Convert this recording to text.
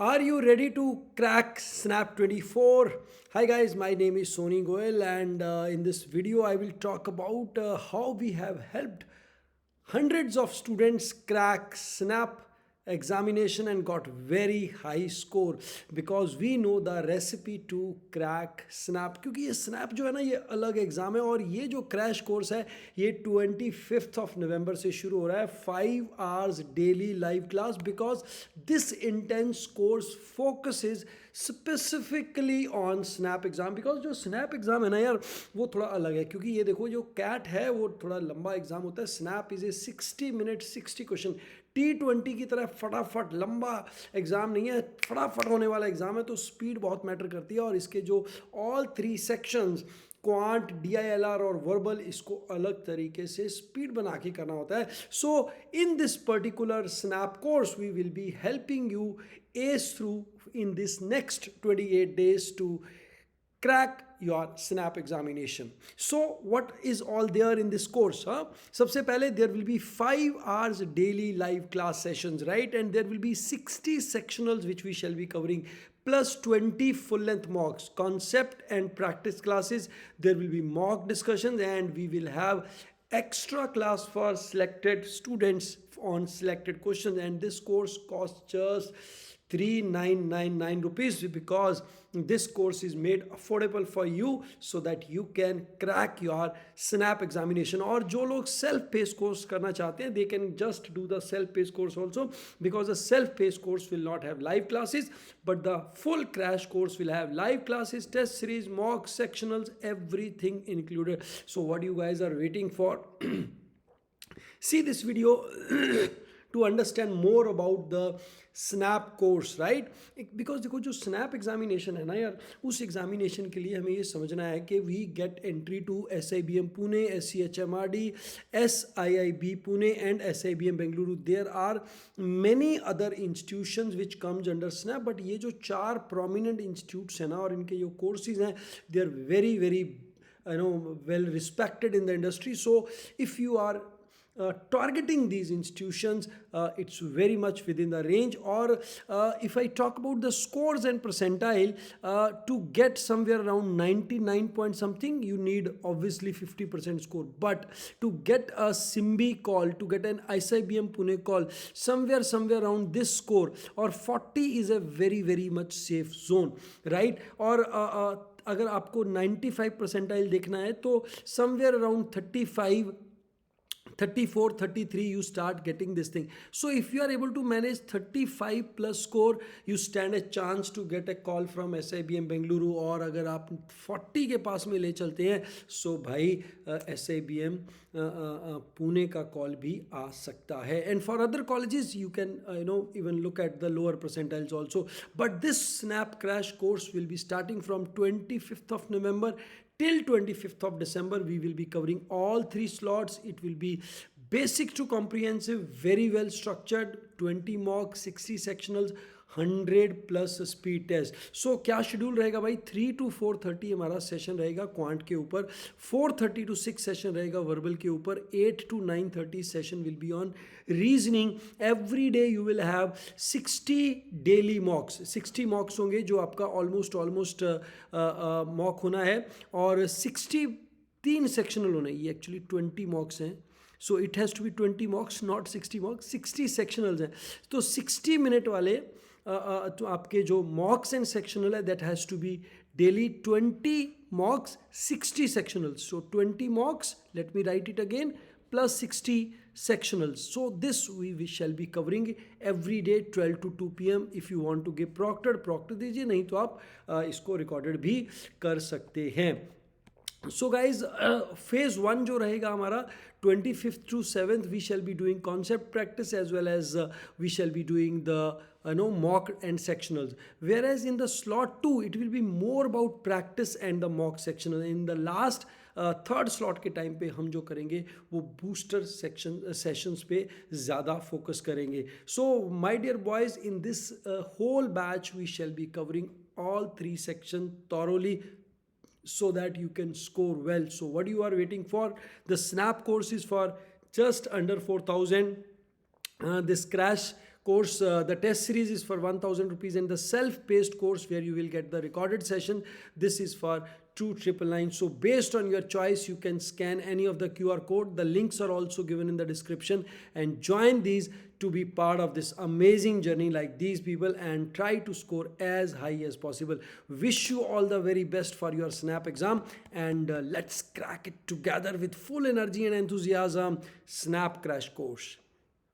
Are you ready to crack Snap 24? Hi guys, my name is Soni Goel, and in this video I will talk about how we have helped hundreds of students crack Snap examination and got very high score because we know the recipe to crack Snap. क्योंकि ये Snap जो है ना, ये अलग exam है और ये जो क्रैश कोर्स है ये 25th of November से शुरू हो रहा है. 5 hours daily live class because this intense course focuses specifically on snap exam. Because जो स्नैप एग्जाम है ना यार, वो थोड़ा अलग है. क्योंकि ये देखो, जो कैट है वो थोड़ा लंबा एग्जाम होता है. Snap is a 60 minute 60 question. T20 की तरह फटाफट लंबा एग्जाम नहीं है, फटाफट होने वाला एग्जाम है. तो स्पीड बहुत मैटर करती है और इसके जो ऑल 3 सेक्शंस क्वांट, DILR और वर्बल, इसको अलग तरीके से स्पीड बना के करना होता है. So in this particular snap course we will be helping you ace through in this next 28 days to crack your snap examination. So what is all there in this course? Sabse pehle, there will be 5 hours daily live class sessions, right? And there will be 60 sectionals which we shall be covering, plus 20 full length mocks, concept and practice classes. There will be mock discussions, and we will have extra class for selected students on selected questions. And this course costs just 3999 rupees because this course is made affordable for you so that you can crack your snap examination. और जो लोग self paced course करना चाहते हैं, they can just do the self paced course also, because the self paced course will not have live classes, but the full crash course will have live classes, test series, mock, sectionals, everything included. So what you guys are waiting for? See this video to understand more about the snap course, right? Because देखो, जो snap examination है ना यार, उस examination के लिए हमें ये समझना है कि we get entry to SIBM Pune, SCHMRD, SIIB Pune and SIBM Bengaluru. There are many other institutions which comes under snap, but ये जो 4 prominent institutes हैं ना, और इनके जो courses हैं, they are very very well respected in the industry. So if you are targeting these institutions, it's very much within the range. Or if I talk about the scores and percentile, to get somewhere around 99 point something, you need obviously 50% score. But to get a SIMBI call, to get an ICIBM Pune call, somewhere around this score or 40 is a very very much safe zone, right? और अगर आपको 95 percentile देखना है तो somewhere around 35, 34, 33 you start getting this thing. So if you are able to manage 35 plus score, you stand a chance to get a call from SIBM Bengaluru. और अगर आप 40 के पास में ले चलते हैं, so भाई SIBM पुणे का कॉल भी आ सकता है. And for other colleges you can even look at the lower percentiles also. But this snap crash course will be starting from 25th of November till 25th of December. We will be covering all 3 slots. It will be basic to comprehensive, very well structured, 20 mock, 60 sectionals, 100 plus speed test. So क्या schedule रहेगा भाई? 3 to 4:30 हमारा session रहेगा quant के ऊपर, 4:30 to 6 session रहेगा verbal के ऊपर, 8 to 9:30 session will be on reasoning. Every day you will have 60 daily मॉक्स. 60 मॉक्स होंगे जो आपका ऑलमोस्ट मॉक होना है, और 60 3 सेक्शनल होना है. ये एक्चुअली 20 मॉक्स हैं. So it has to be 20 mocks, not 60 mocks. 60 sectionals हैं. तो 60 मिनट वाले तो आपके जो मॉक्स एंड सेक्शनल है, that has to be daily 20 mocks, 60 sectionals. So 20 mocks, let me write it again, plus 60 sectionals. So this we shall be covering every day 12 to 2 p.m. If you want to give proctor दीजिए, नहीं तो आप इसको recorded भी कर सकते हैं. So guys, phase 1 जो रहेगा हमारा 25th to 7th, we shall be doing concept practice as well as we shall be doing the mock and sectionals. Whereas in the slot 2 it will be more about practice and the mock sectional. In the last third slot के time पे हम जो करेंगे वो booster sessions पे ज़्यादा focus करेंगे. So my dear boys, in this whole batch we shall be covering all 3 sections thoroughly so that you can score well. So what you are waiting for? The snap course is for just under 4,000. This crash course. The test series is for 1000 rupees, and the self-paced course where you will get the recorded session, this is for 2999. So based on your choice, you can scan any of the QR code. The links are also given in the description, and join these to be part of this amazing journey like these people and try to score as high as possible. Wish you all the very best for your snap exam, and let's crack it together with full energy and enthusiasm. Snap Crash Course.